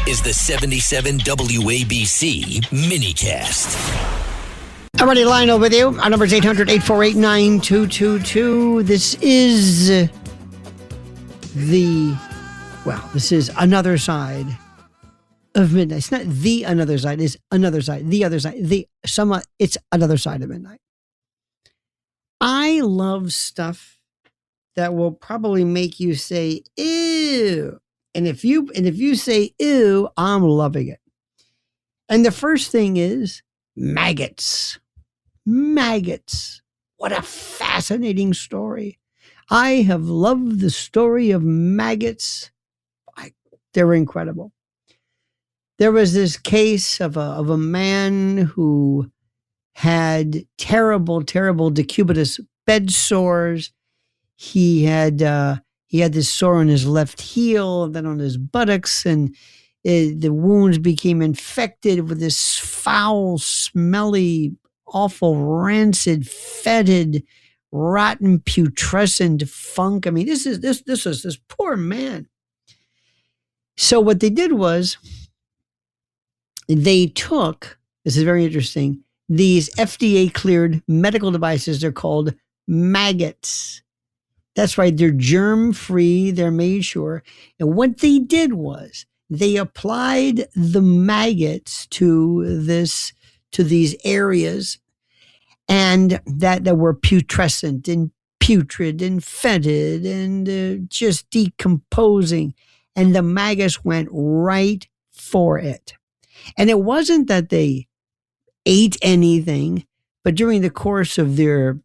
is the 77 WABC minicast. Alrighty, Lionel with you. Our number is 800-848-9222. This is this is Another Side of Midnight. It's not the another side, it's another side, the other side, it's Another Side of Midnight. I love stuff that will probably make you say, ew. And if you say, ew, I'm loving it. And the first thing is maggots. Maggots. What a fascinating story. I have loved the story of maggots. They're incredible. There was this case of a man who had terrible, terrible decubitus bed sores. He had this sore on his left heel, then on his buttocks, and the wounds became infected with this foul, smelly, awful, rancid, fetid, rotten, putrescent funk. I mean, this was this poor man. So what they did was they took, this is very interesting, these FDA-cleared medical devices. They're called maggots. That's right. They're germ-free. They're made sure. And what they did was they applied the maggots to these areas and that were putrescent and putrid and fetid and just decomposing. And the maggots went right for it. And it wasn't that they ate anything, but during the course of their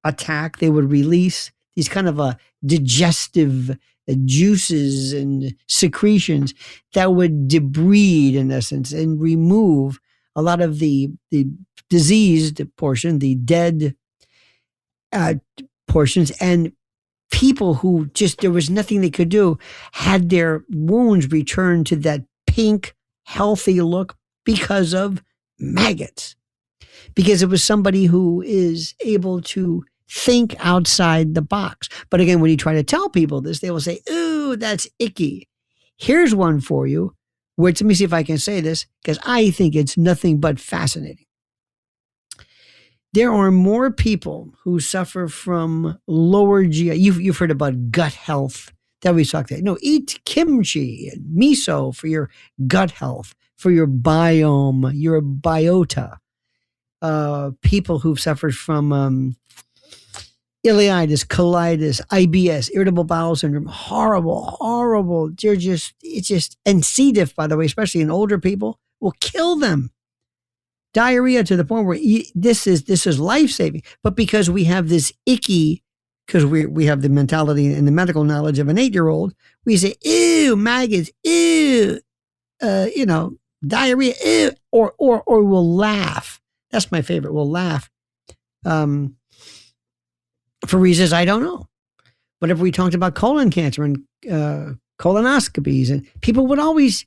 attack, they would release these kind of digestive juices and secretions that would debride, in essence, and remove a lot of the diseased portion, the dead portions, and people who just, there was nothing they could do, had their wounds returned to that pink, healthy look because of maggots. Because it was somebody who is able to think outside the box. But again, when you try to tell people this, they will say, ooh, that's icky. Here's one for you, which, let me see if I can say this, because I think it's nothing but fascinating. There are more people who suffer from lower GI. You've heard about gut health that we talked about. No, eat kimchi and miso for your gut health, for your biome, your biota. People who've suffered from ileitis, colitis, IBS, irritable bowel syndrome, horrible. It's just, and C. diff, by the way, especially in older people, will kill them. Diarrhea to the point where this is life-saving. But because we have this icky, because we have the mentality and the medical knowledge of an 8-year-old, we say, ew, maggots, ew, diarrhea, ew, or we'll laugh. That's my favorite. We'll laugh. For reasons I don't know. But if we talked about colon cancer and colonoscopies, and people would always,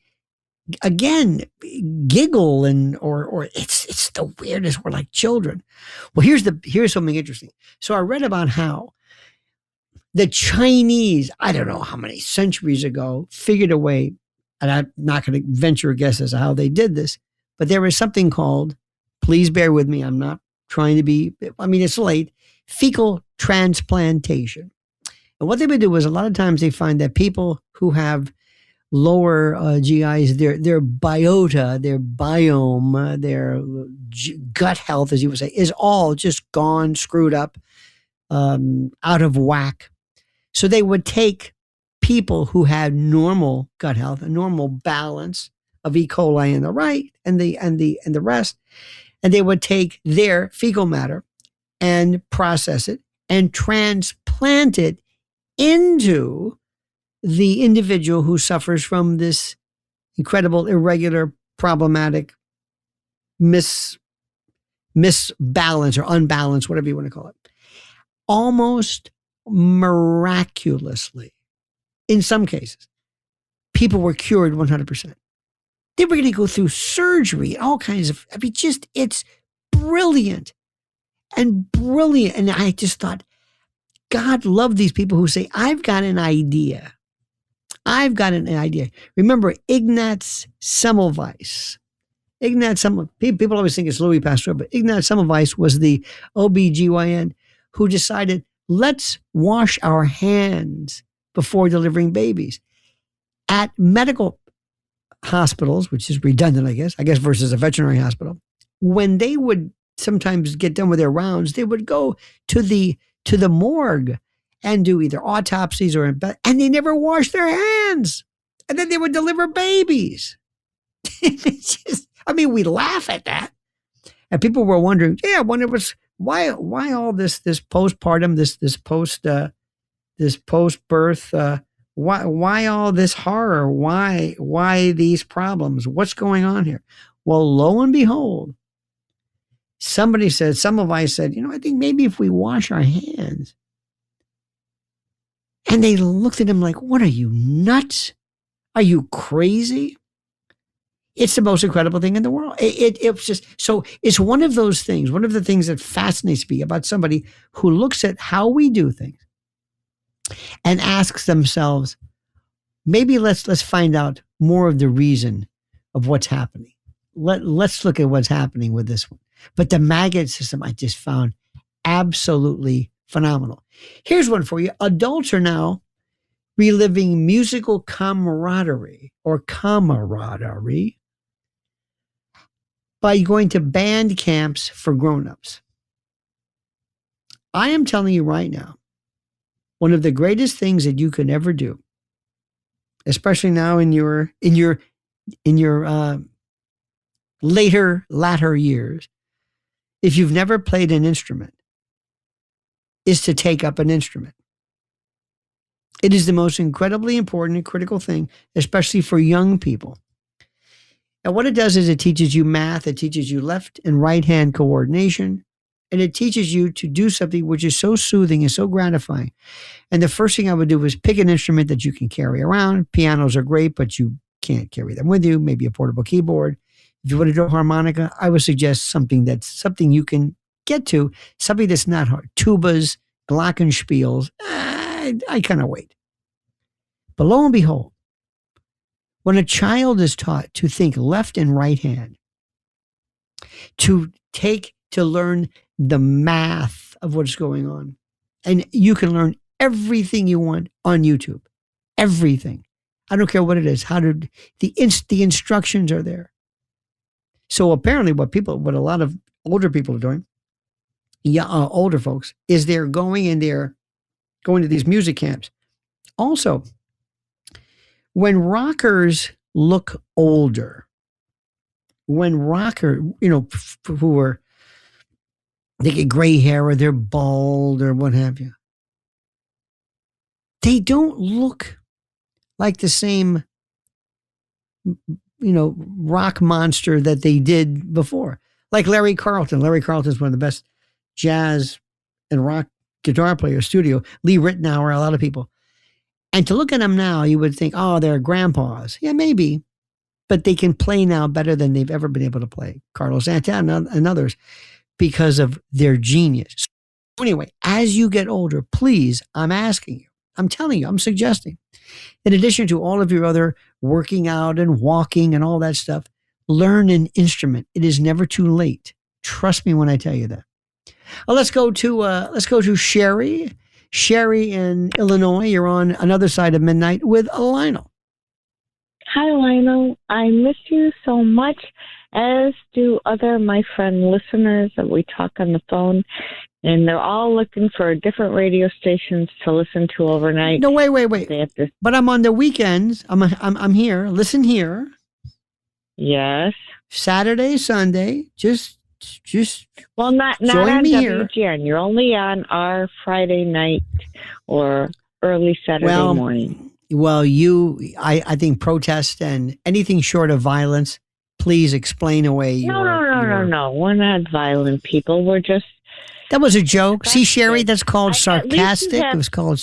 again, giggle or it's the weirdest. We're like children. Well, here's something interesting. So I read about how the Chinese, I don't know how many centuries ago, figured a way, and I'm not going to venture a guess as to how they did this, but there was something called, please bear with me, I'm not trying to be, it's late, fecal transplantation. And what they would do is, a lot of times they find that people who have lower GIs, their biota, their biome, their gut health, as you would say, is all just gone, screwed up, out of whack. So they would take people who had normal gut health, a normal balance of E. coli in the right and the rest, and they would take their fecal matter and process it and transplant it into the individual who suffers from this incredible, irregular, problematic misbalance or unbalance, whatever you want to call it. Almost miraculously, in some cases, people were cured 100%. They were going to go through surgery, all kinds of, it's brilliant. And brilliant. And I just thought, God love these people who say, I've got an idea. I've got an idea. Remember Ignaz Semmelweis? People always think it's Louis Pasteur, but Ignaz Semmelweis was the OBGYN who decided, let's wash our hands before delivering babies. At medical hospitals, which is redundant, I guess versus a veterinary hospital, when they would sometimes get done with their rounds, they would go to the morgue and do either autopsies and they never washed their hands. And then they would deliver babies. It's just, we laugh at that. And people were wondering, I wonder why all this postpartum, this post birth, why all this horror? Why these problems? What's going on here? Well, lo and behold, somebody said, Semmelweis said, I think maybe if we wash our hands. And they looked at him like, what are you, nuts? Are you crazy? It's the most incredible thing in the world. It's just, so it's one of those things, one of the things that fascinates me about somebody who looks at how we do things and asks themselves, maybe let's find out more of the reason of what's happening. Let's look at what's happening with this one. But the maggot system I just found absolutely phenomenal. Here's one for you. Adults are now reliving musical camaraderie by going to band camps for grown-ups. I am telling you right now, one of the greatest things that you can ever do, especially now in your latter years, if you've never played an instrument, is to take up an instrument. It is the most incredibly important and critical thing, especially for young people. And what it does is it teaches you math, it teaches you left and right hand coordination, and it teaches you to do something which is so soothing and so gratifying. And the first thing I would do is pick an instrument that you can carry around. Pianos are great, but you can't carry them with you, maybe a portable keyboard. If you want to do a harmonica, I would suggest something you can get to, something that's not hard. Tubas, glockenspiels, I kind of wait. But lo and behold, when a child is taught to think left and right hand, to learn the math of what's going on, and you can learn everything you want on YouTube, everything. I don't care what it is. The instructions are there. So apparently what a lot of older people are doing, older folks, is they're going to these music camps. Also, when rockers look older, they get gray hair or they're bald or what have you, they don't look like the same rock monster that they did before. Like Larry Carlton. Larry Carlton is one of the best jazz and rock guitar players, studio. Lee Ritenour, a lot of people. And to look at them now, you would think, oh, they're grandpas. Yeah, maybe. But they can play now better than they've ever been able to play. Carlos Santana and others, because of their genius. So anyway, as you get older, please, I'm asking you, I'm telling you, I'm suggesting, in addition to all of your other working out and walking and all that stuff, learn an instrument. It is never too late. Trust me when I tell you that. Let's go to Sherry. Sherry in Illinois. You're on another side of midnight with Lionel. Hi, Lionel. I miss you so much, as do other my friend listeners that we talk on the phone, and they're all looking for different radio stations to listen to overnight. No, wait. But I'm on the weekends. I'm here. Listen here. Yes. Saturday, Sunday. Just well, not join on me WGN. here. You're only on our Friday night or early Saturday morning. Well, I think protest and anything short of violence, please explain away. No. We're not violent people. We're just. That was a joke. See, Sherry, that's called sarcastic. It was called.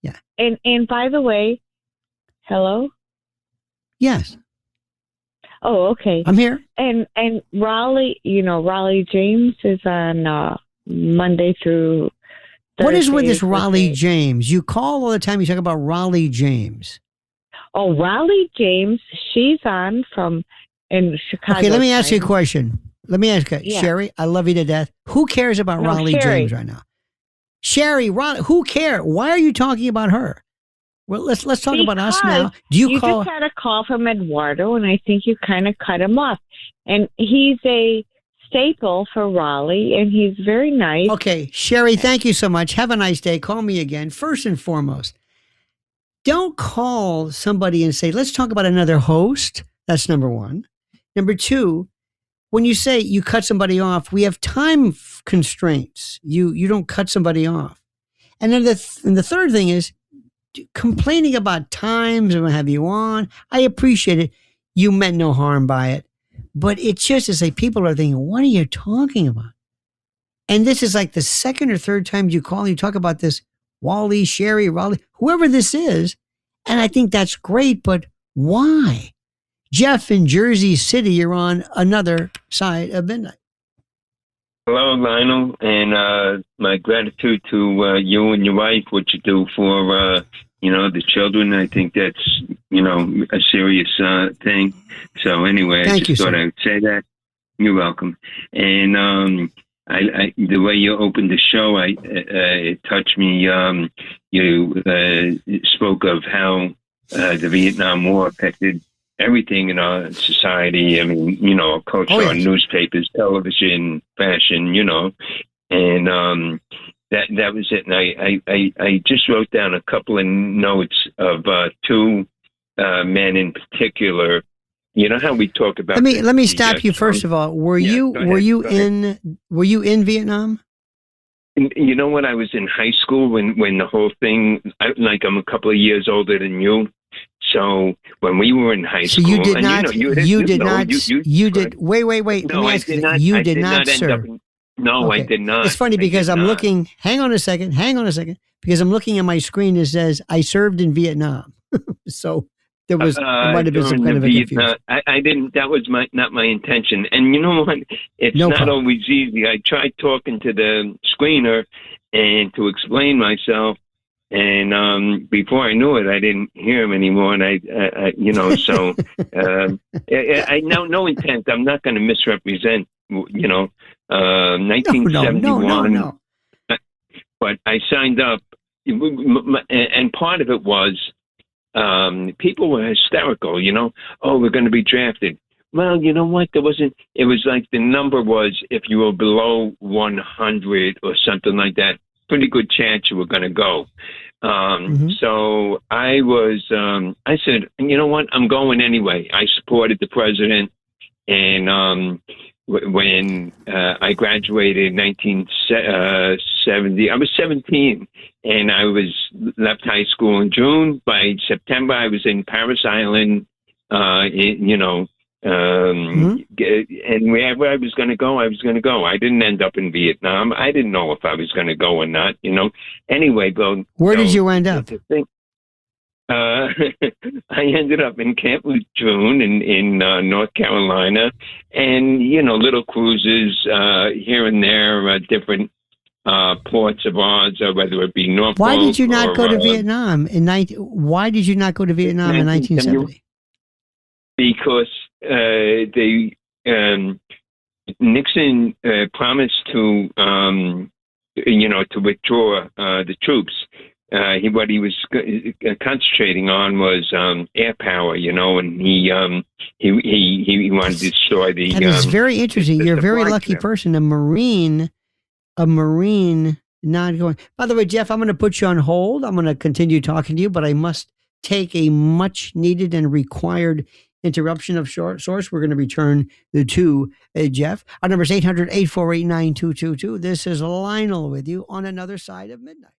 Yeah. And by the way, hello? Yes. Oh, okay. I'm here. And Raleigh, Raleigh James is on Monday through Thursday. What is with this Raleigh James? You call all the time, you talk about Raleigh James. Oh, Raleigh James, she's on from in Chicago. Okay, let me ask you a question. Let me ask you, Yeah. Sherry, I love you to death. Who cares about No, Raleigh Sherry. James right now? Sherry, who cares? Why are you talking about her? Well, let's talk about us now. Do you call? Just had a call from Eduardo, and I think you kind of cut him off. And he's a staple for Raleigh, and he's very nice. Okay, Sherry, thank you so much. Have a nice day. Call me again. First and foremost, don't call somebody and say, let's talk about another host. That's number one. Number two, when you say you cut somebody off, we have time constraints. You don't cut somebody off. And then the third thing is complaining about times and what have you on. I appreciate it. You meant no harm by it. But it's just as like people are thinking, what are you talking about? And this is like the second or third time you call and you talk about this Wally, Sherry, Raleigh, whoever this is. And I think that's great, but why? Jeff in Jersey City, you're on another side of midnight. Hello, Lionel, and my gratitude to you and your wife, what you do for, the children. I think that's, a serious thing. So anyway, I just thought I would say that. You're welcome. And I the way you opened the show, it touched me. You spoke of how the Vietnam War affected everything in our society. I mean, our culture, our newspapers, television, fashion, and that was it. And I just wrote down a couple of notes of two men in particular. You know how we talk about. Let me stop you first of all. Were you in Vietnam? You know what? I was in high school when the whole thing. I'm a couple of years older than you. So when we were in high school, you did and not. You did. Wait. No, I did not. You did not, sir. No, I did not. It's funny because I'm looking. Hang on a second. Because I'm looking at my screen. It says I served in Vietnam. So there might have been some kind of a confusion. I didn't. That was not my intention. And you know what? It's not always easy. I tried talking to the screener and to explain myself. And before I knew it, I didn't hear him anymore. And so I no intent. I'm not going to misrepresent. 1971. No. But I signed up, and part of it was people were hysterical. Oh, we're going to be drafted. Well, you know what? It was like the number was if you were below 100 or something like that. Pretty good chance you were going to go. So I said, you know what? I'm going anyway. I supported the president. And when I graduated in 1970, I was 17 and I left high school in June. By September, I was in Paris Island, and wherever I was going to go, I was going to go. I didn't end up in Vietnam. I didn't know if I was going to go or not, Anyway, where did you end up? I ended up in Camp Lejeune in North Carolina, and little cruises here and there, different ports of ours, whether it be Norfolk. Why did you not go to Vietnam Why did you not go to Vietnam in 1970? Because Nixon promised to withdraw the troops. What he was concentrating on was air power, and he wanted to destroy the. And it's very interesting. You're a very lucky person. A Marine not going. By the way, Jeff, I'm going to put you on hold. I'm going to continue talking to you, but I must take a much needed and required interruption of short source. We're going to return to Jeff. Our number is 800-848-9222. This is Lionel with you on another side of midnight.